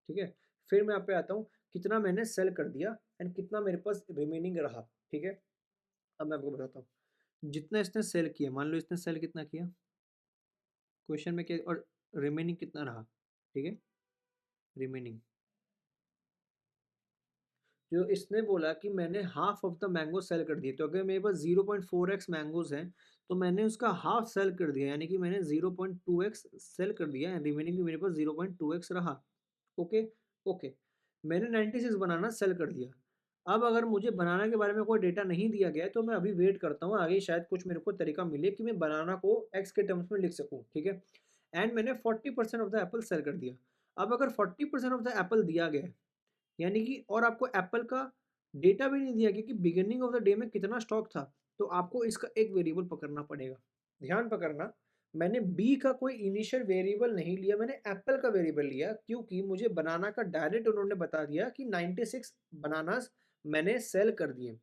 ठीक है, फिर मैं यहाँ पे आता हूँ कितना मैंने सेल कर दिया एंड कितना मेरे पास रिमेनिंग रहा। ठीक है, अब मैं आपको बताता हूँ जितना इसने सेल किया, मान लो इसने सेल कितना किया क्वेश्चन में क्या, और रिमेनिंग कितना रहा। ठीक है, रिमेनिंग जो इसने बोला कि मैंने half of the mango sell कर दिए, तो अगर मेरे पास 0.4x मैंगोज हैं तो मैंने उसका हाफ सेल कर दिया, यानी कि मैंने 0.2x सेल कर दिया एंड रिमेनिंग भी मेरे पास 0.2x रहा। ओके, ओके, मैंने 96 बनाना सेल कर दिया। अब अगर मुझे बनाना के बारे में कोई डेटा नहीं दिया गया है तो मैं अभी वेट करता हूँ, आगे शायद कुछ मेरे को तरीका मिले कि मैं बनाना को x के टर्म्स में लिख सकूँ। ठीक है, एंड मैंने 40% ऑफ द एप्पल सेल कर दिया। अब अगर 40% ऑफ द एप्पल दिया गया है, यानी कि और आपको एप्पल का डेटा भी नहीं दिया गया कि बिगिनिंग ऑफ द डे में कितना स्टॉक था, तो आपको इसका एक वेरिएबल पकड़ना पड़ेगा। ध्यान पकड़ना, मैंने बी का कोई इनिशियल वेरिएबल नहीं लिया, मैंने एप्पल का वेरिएबल लिया, क्योंकि मुझे बनाना का डायरेक्ट उन्होंने बता दिया कि 96 बनानास मैंने सेल कर दिए।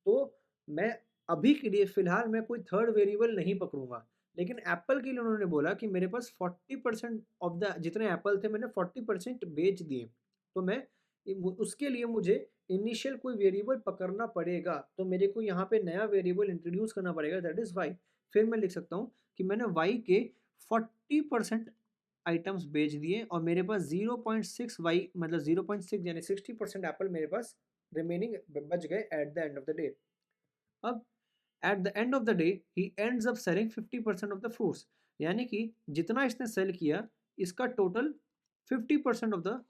तो मैं अभी के लिए फिलहाल मैं कोई थर्ड वेरिएबल नहीं पकड़ूंगा। लेकिन एप्पल के लिए उन्होंने बोला कि मेरे पास 40% ऑफ द जितने एप्पल थे मैंने 40% बेच दिए, तो मैं उसके लिए मुझे इनिशियल कोई वेरिएबल पकड़ना पड़ेगा, तो मेरे को यहाँ पे नया वेरिएबल इंट्रोड्यूस करना पड़ेगा, दैट इज वाई। फिर मैं लिख सकता हूँ कि मैंने वाई के 40% आइटम्स बेच दिए और मेरे पास 0.6 वाई मतलब 0.6 यानी 60% एप्पल मेरे पास रिमेनिंग बच गए at the end of the day. अब at the end of the day he ends up selling 50% of the fruits, यानी कि जितना इसने सेल किया इसका टोटल 50% ऑफ द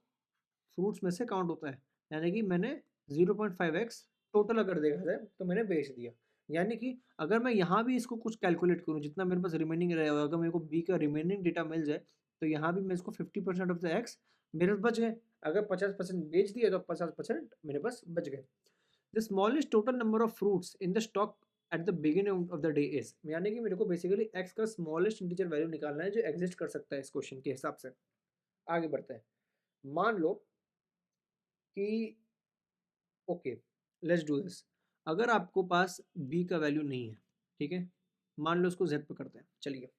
फ्रूट्स में से काउंट होता है, यानी कि मैंने 0.5x टोटल अगर देखा जाए तो मैंने बेच दिया। यानी कि अगर मैं यहाँ भी इसको कुछ कैलकुलेट करूँ जितना मेरे पास रिमेनिंग रहेगा, अगर मेरे को बी का रिमेनिंग डेटा मिल जाए तो यहाँ भी मैं इसको 50% ऑफ द एक्स मेरे पास बच गए। अगर 50% बेच दिया तो 50% मेरे पास बच गए। The smallest total number of fruits in the stock at the beginning of the day is, यानी कि मेरे को बेसिकली एक्स का स्मॉलेस्ट इंटीजर वैल्यू निकालना है जो एग्जिस्ट कर सकता है इस क्वेश्चन के हिसाब से। आगे बढ़ते हैं, मान लो कि ओके, लेट्स डू दिस। अगर आपको पास बी का वैल्यू नहीं है, ठीक है, मान लो इसको जेड पे करते हैं, चलिए,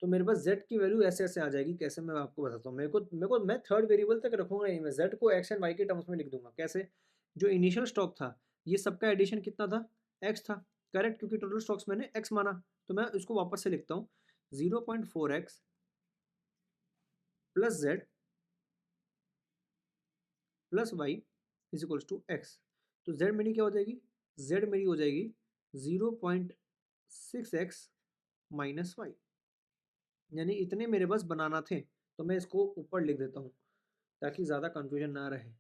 तो मेरे पास जेड की वैल्यू ऐसे ऐसे आ जाएगी। कैसे, मैं आपको बताता हूँ। मेरे को मैं थर्ड वेरिएबल तक रखूंगा नहीं, मैं जेड को एक्स एंड वाई के टर्म्स में लिख दूंगा। कैसे, जो इनिशियल स्टॉक था ये सबका एडिशन कितना था, एक्स था, करेक्ट, क्योंकि टोटल स्टॉक्स मैंने एक्स माना। तो मैं इसको वापस से लिखता हूँ, 0.4x plus Z plus Y is equals to X. तो जेड मेरी क्या हो जाएगी, जेड मेरी हो जाएगी 0.6x माइनस वाई, यानी इतने मेरे पास बनाना थे। तो मैं इसको ऊपर लिख देता हूँ ताकि ज़्यादा कंफ्यूजन ना रहे।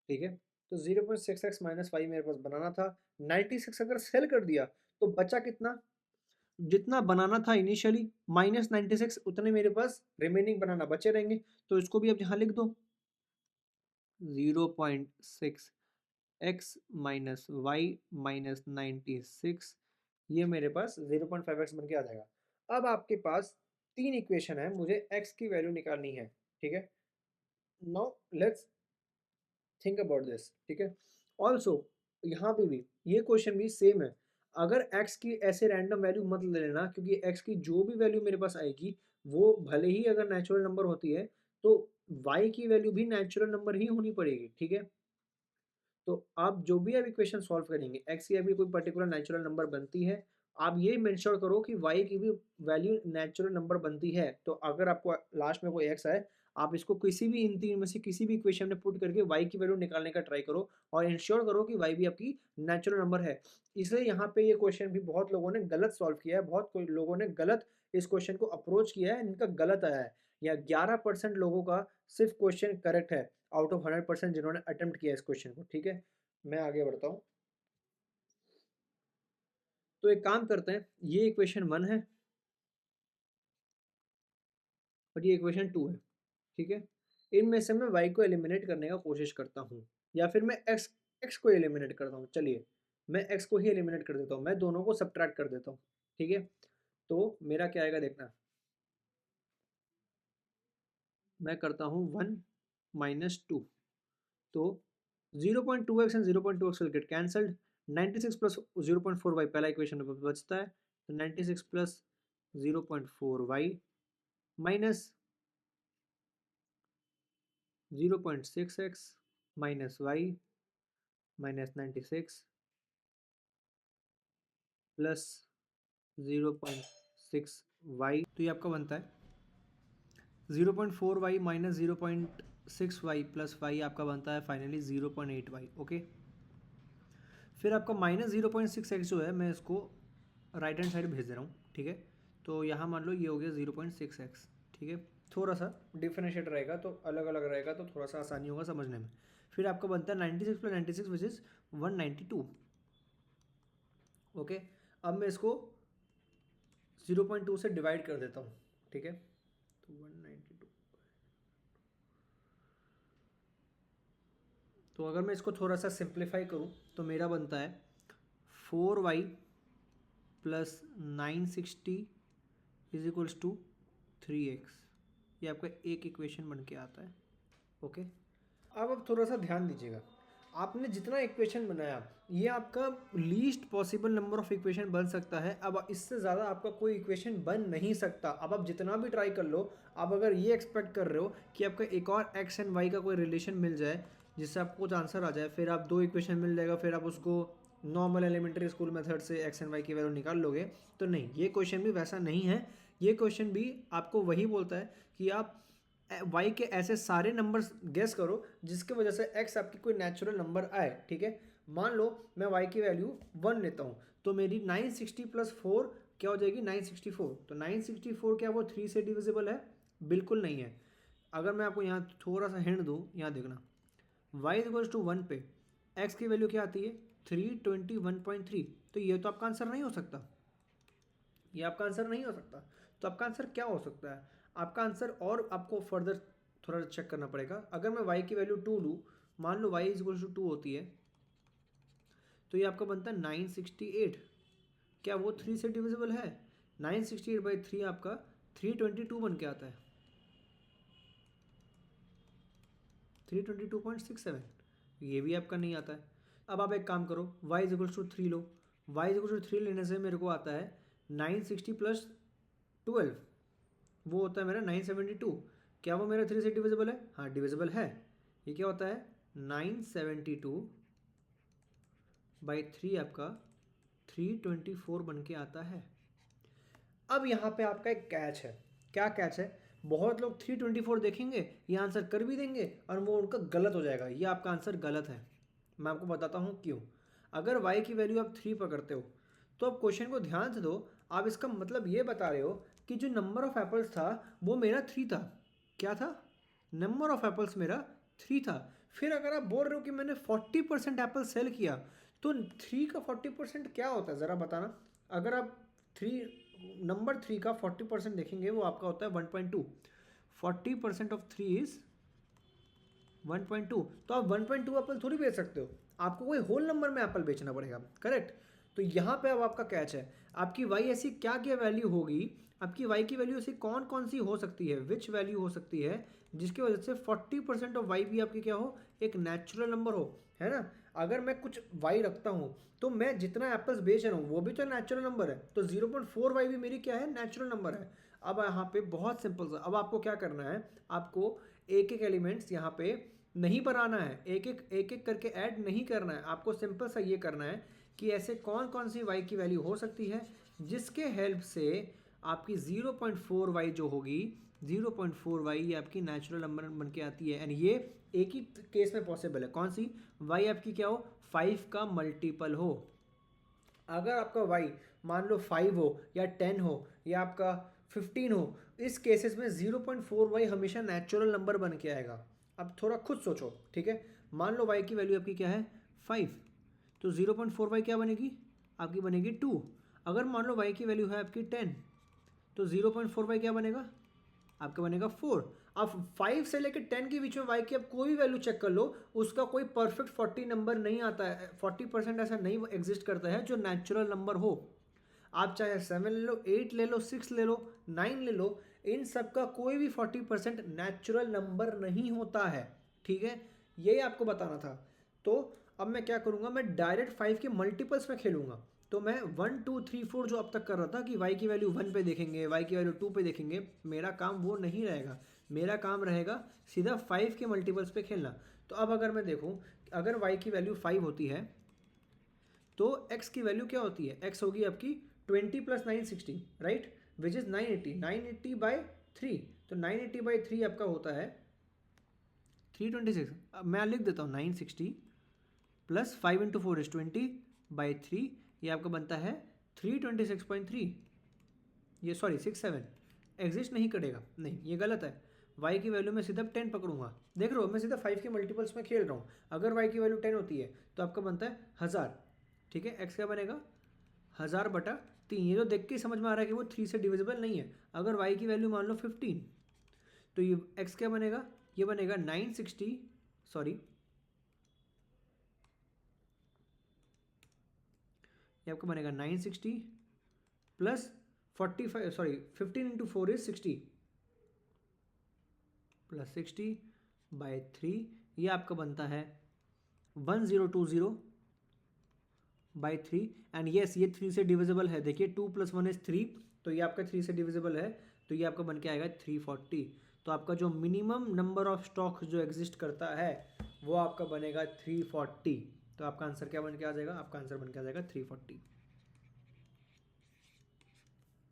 ठीक है, तो 0.6x माइनस वाई मेरे पास बनाना था। 96 अगर सेल कर दिया तो बचा कितना, जितना बनाना था इनिशियली माइनस 96 उतने मेरे पास रिमेनिंग बनाना बचे रहेंगे। तो इसको भी अब यहाँ लिख दो, 0.6 एक्स माइनस वाई माइनस 96, ये मेरे पास 0.5x बन के आ जाएगा। अब आपके पास तीन इक्वेशन है, मुझे x की वैल्यू निकालनी है। ठीक है, now let's think about this. ठीक है, ऑल्सो यहाँ पे भी ये क्वेश्चन भी सेम है। अगर x की ऐसे रैंडम वैल्यू मत ले लेना, क्योंकि x की जो भी वैल्यू मेरे पास आएगी वो भले ही अगर नेचुरल नंबर होती है तो y की वैल्यू भी नेचुरल नंबर ही होनी पड़ेगी। ठीक है, तो आप जो भी अब इक्वेशन सॉल्व करेंगे x की अभी कोई पर्टिकुलर नेचुरल नंबर बनती है, आप ये मेंशन करो कि y की भी वैल्यू नेचुरल नंबर बनती है। तो अगर आपको लास्ट में कोई x आए, आप इसको किसी भी इन तीन में से किसी भी इक्वेशन में पुट करके y की वैल्यू निकालने का ट्राई करो और इंश्योर करो कि y भी आपकी नेचुरल नंबर है। इसलिए यहाँ पे ये क्वेश्चन भी बहुत लोगों ने गलत सॉल्व किया है, बहुत कोई लोगों ने गलत इस क्वेश्चन को अप्रोच किया है, इनका गलत आया है। या 11% लोगों का सिर्फ क्वेश्चन करेक्ट है आउट ऑफ 100% जिन्होंने अटेम्प्ट किया इस क्वेश्चन को। ठीक है, मैं आगे बढ़ता हूँ। तो एक काम करते हैं, ये इक्वेशन 1 है और ये इक्वेशन 2 है। ठीक है, इनमें से मैं y को एलिमिनेट करने का कोशिश करता हूँ या फिर मैं x को एलिमिनेट करता हूँ। चलिए मैं x को ही एलिमिनेट कर देता हूँ, मैं दोनों को सब्ट्रैक्ट कर देता हूँ। ठीक है, तो मेरा क्या आएगा देखना, मैं करता हूँ 1 - 2, तो 0.2x and 0.2x will get cancelled. 96 plus 0.4y पहला इक्वेशन में बचता है, तो 96 plus 0.4y minus 0.6x minus y minus 96 plus 0.6y, तो ये आपका बनता है 0.4y minus 0.6y plus y आपका बनता है फाइनली 0.8y। ओके, फिर आपका माइनस 0.6x जो है मैं इसको राइट हैंड साइड भेज दे रहा हूँ। ठीक है, तो यहाँ मान लो ये हो गया 0.6x। ठीक है, थोड़ा सा डिफरेंशिएट रहेगा तो अलग अलग रहेगा तो थोड़ा सा आसानी होगा समझने में। फिर आपका बनता है 96 प्लस 96 विच इज़ 192। ओके, अब मैं इसको 0.2 से डिवाइड कर देता हूँ। ठीक है, तो 192, तो अगर मैं इसको थोड़ा सा सिंप्लीफाई करूँ तो मेरा बनता है 4y plus 960 is equals to 3x। ये आपका एक इक्वेशन बन के आता है। ओके, अब थोड़ा सा ध्यान दीजिएगा, आपने जितना इक्वेशन बनाया ये आपका least possible number of equation बन सकता है। अब इससे ज़्यादा आपका कोई इक्वेशन बन नहीं सकता। अब आप जितना भी ट्राई कर लो, आप अगर ये एक्सपेक्ट कर रहे हो कि आपका एक और x एंड y का कोई रिलेशन मिल जाए जिससे आपको कुछ आंसर आ जाए, फिर आप दो इक्वेशन मिल जाएगा, फिर आप उसको नॉर्मल एलिमेंट्री स्कूल मेथड से x एंड y की वैल्यू निकाल लोगे, तो नहीं, ये क्वेश्चन भी वैसा नहीं है। ये क्वेश्चन भी आपको वही बोलता है कि आप y के ऐसे सारे नंबर्स गेस करो जिसकी वजह से x आपकी कोई नेचुरल नंबर आए। ठीक है, मान लो मैं y की वैल्यू 1 लेता हूँ, तो मेरी 960 प्लस 4 क्या हो जाएगी 964। तो 964 क्या वो 3 से डिविजिबल है? बिल्कुल नहीं है। अगर मैं आपको यहाँ थोड़ा सा हिंट दूँ, यहाँ देखना y इक्वल्स टू 1 पे x की वैल्यू क्या आती है 321.3। तो ये तो आपका आंसर नहीं हो सकता, ये आपका आंसर नहीं हो सकता। तो आपका आंसर क्या हो सकता है? आपका आंसर, और आपको फर्दर थोड़ा चेक करना पड़ेगा। अगर मैं y की वैल्यू 2 लूँ, मान लो y इक्वल्स टू 2 होती है, तो ये आपका बनता है 968। क्या वो 3 से डिविजिबल है? 968/3 आपका 322 बन के आता है, 322.67। ये भी आपका नहीं आता है। अब आप एक काम करो, y इज इक्वल्स टू 3 लो। y इज इक्वल्स टू 3 लेने से मेरे को आता है 960 प्लस 12, वो होता है मेरा 972। क्या वो मेरा 3 से डिविजिबल है? हाँ डिविजिबल है। ये क्या होता है 972/3 आपका 324 बन के आता है। अब यहाँ पे आपका एक कैच है। क्या कैच है? बहुत लोग 324 देखेंगे, ये आंसर कर भी देंगे और वो उनका गलत हो जाएगा। ये आपका आंसर गलत है, मैं आपको बताता हूँ क्यों। अगर y की वैल्यू आप 3 पकड़ते हो तो आप क्वेश्चन को ध्यान से दो, आप इसका मतलब ये बता रहे हो कि जो नंबर ऑफ एप्पल्स था वो मेरा 3 था। क्या था? नंबर ऑफ एप्पल्स मेरा 3 था। फिर अगर आप बोल रहे हो कि मैंने 40% एप्पल सेल किया, तो 3 का 40% क्या होता है ज़रा बताना। अगर आप 3 का 40% देखेंगे, वो आपका होता है 1.2। 40% ऑफ 3 इज 1.2। तो आप 1.2 एप्पल थोड़ी बेच सकते हो, आपको कोई होल नंबर में एप्पल बेचना पड़ेगा। करेक्ट? तो यहाँ पे अब आपका कैच है, आपकी y ऐसी क्या क्या वैल्यू होगी, आपकी y की वैल्यू ऐसी कौन कौन सी हो सकती है, विच वैल्यू हो सकती है जिसकी वजह से 40% ऑफ y भी आपकी क्या हो, एक नेचुरल नंबर हो, है ना। अगर मैं कुछ y रखता हूँ तो मैं जितना एप्पल्स बेच रहा हूँ वो भी तो नेचुरल नंबर है, तो 0.4y भी मेरी क्या है, नेचुरल नंबर है। अब यहाँ पे बहुत सिंपल सा, अब आपको क्या करना है, आपको एक एक एलिमेंट्स यहाँ पे नहीं बनाना है, एक एक करके ऐड नहीं करना है। आपको सिंपल सा ये करना है कि ऐसे कौन कौन सी y की वैल्यू हो सकती है जिसके हेल्प से आपकी 0.4y जो होगी 0.4y ये आपकी नेचुरल नंबर बन के आती है। एंड ये एक ही केस में पॉसिबल है, कौन सी? y आपकी क्या हो? 5 का मल्टीपल हो। अगर आपका y मान लो 5 हो या 10 हो या आपका 15 हो, इस केसेस में 0.4y हमेशा नेचुरल नंबर बन के आएगा। अब थोड़ा खुद सोचो, ठीक है। मान लो y की वैल्यू आपकी क्या है? 5, तो 0.4y क्या बनेगी? आपकी बनेगी 2। अगर मान लो y की वैल्यू है आपकी 10, तो 0.4y क्या बनेगा? आपका बनेगा 4। अब 5 से लेकर 10 के बीच में y की आप कोई भी वैल्यू चेक कर लो, उसका कोई परफेक्ट 40 नंबर नहीं आता है। 40% ऐसा नहीं एग्जिस्ट करता है जो नेचुरल नंबर हो। आप चाहे 7 ले लो, 8 ले लो, 6 ले लो, 9 ले लो, इन सब का कोई भी 40% नेचुरल नंबर नहीं होता है, ठीक है। यही आपको बताना था। तो अब मैं क्या करूँगा, मैं डायरेक्ट 5 के मल्टीपल्स में खेलूँगा। तो मैं 1 2 3 4 जो अब तक कर रहा था कि y की वैल्यू 1 पे देखेंगे, y की वैल्यू 2 पे देखेंगे, मेरा काम वो नहीं रहेगा। मेरा काम रहेगा सीधा 5 के मल्टीपल्स पे खेलना। तो अब अगर मैं देखूँ, अगर y की वैल्यू 5 होती है तो x की वैल्यू क्या होती है? x होगी आपकी 20 + 960, राइट, विच इज़ 980। 980/3, तो 980/3 आपका होता है 326। अब मैं लिख देता हूँ 960 + 5 × 4 = 20/3, ये आपका बनता है 326.3। ये सॉरी 67 एग्जिस्ट नहीं करेगा, नहीं ये गलत है। y की वैल्यू में सीधा 10 पकड़ूंगा। देख रहे हो, मैं सीधा 5 के मल्टीपल्स में खेल रहा हूँ। अगर y की वैल्यू 10 होती है तो आपका बनता है 1000, ठीक है। x क्या बनेगा? 1000/3। ये तो देख के समझ में आ रहा है कि वो 3 से डिविजिबल नहीं है। अगर y की वैल्यू मान लो 15, तो ये x क्या बनेगा? ये बनेगा 960, सॉरी ये आपका बनेगा 960 + 45, सॉरी 15 × 4 = 60 + 60/3, ये आपका बनता है 1020/3। एंड येस, ये 3 से डिविजिबल है। देखिए 2 + 1 = 3, तो ये आपका 3 से डिविजिबल है, तो ये आपका बन के आएगा 340। तो आपका जो मिनिमम नंबर ऑफ स्टॉक जो एग्जिस्ट करता है वो आपका बनेगा 340। तो आपका आंसर क्या बन के आ जाएगा? आपका आंसर बन के आ जाएगा 340।